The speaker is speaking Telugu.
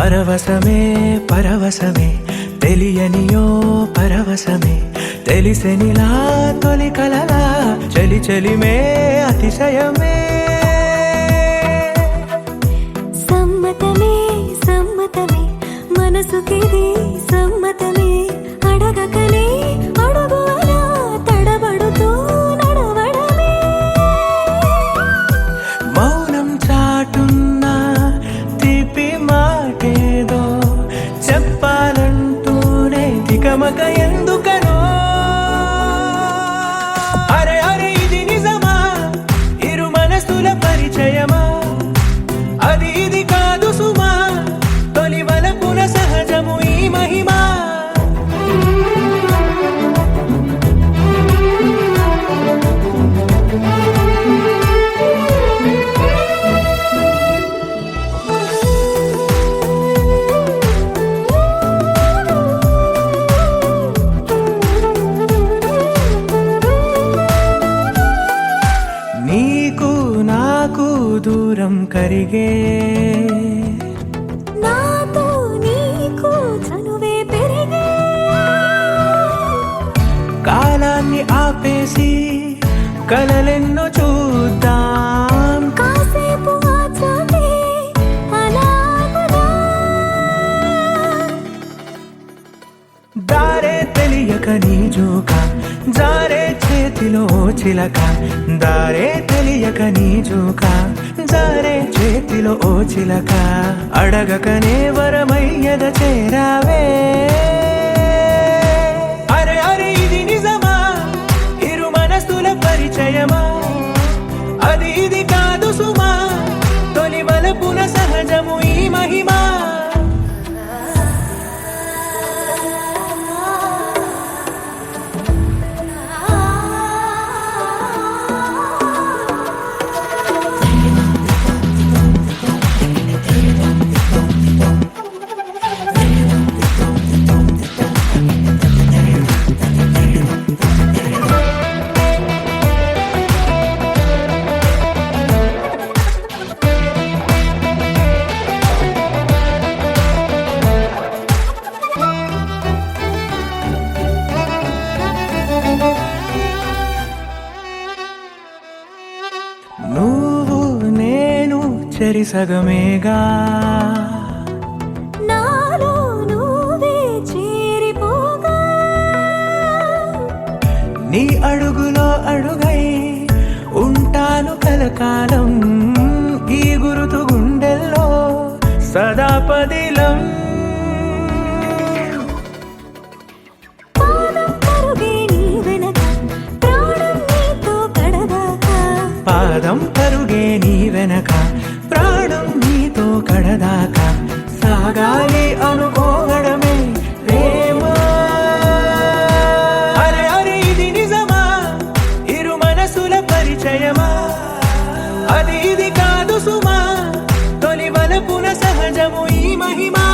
పరవశమే పరవశమే తెలియనియో పరవశమే తెలిసెనిలా తొలి కలలా చలి చలిమే అతిశయమే సమ్మతమే సమ్మతమే మనసుకిది సమ్మతమే అడగకనే అడుగు అలా తడబడుతూ నడవడమే మౌనం చాటున్న తీపి మాటేదో చెప్పాలంటూనే తికమక ఎందుకనో అరే అరే ఇది నిజమా ఇరు మనసుల పరిచయమా అది ఇది కాదు సుమా తొలి వలపున సహజము ఈ మహిమా నీకు నాకు దూరం కరిగే నాతో నీకు చనువే పెరిగే కాలాన్ని ఆపేసి కలలెన్నో చూద్దాం కాసేపు ఆచాలే అలాగదా దారే తెలియక నీ జోక జారే చేతిలో చిలక దారే తెలియక నీ జోక జారే చేతిలో ఓ చిలక అడగకనే వరమయ్యద చేరావే అరే అరే ఇది నిజమా ఇరు మనసుల పరిచయమా అది ఇది కాదు సుమా తొలి వలపున సహజము ఈ మహిమా నువ్వు నేను చెరి సగమేగా నాలో నువ్వే చేరిపోగా నీ అడుగులో అడుగై ఉంటాను కలకాలం ఈ గురుతు గుండెల్లో సదా పదిలం పాదం పరుగే నీ వెనక ప్రాణం నీతో కడదాకా పాదం పరుగే నీ వెనక ప్రాణం నీతో కడదాకా సాగాలి అనుకోవడమే ప్రేమ అరే అరే ఇది నిజమా ఇరు మనసుల పరిచయమా అది ఇది కాదు సుమా తొలి వలపున సహజము ఈ మహిమా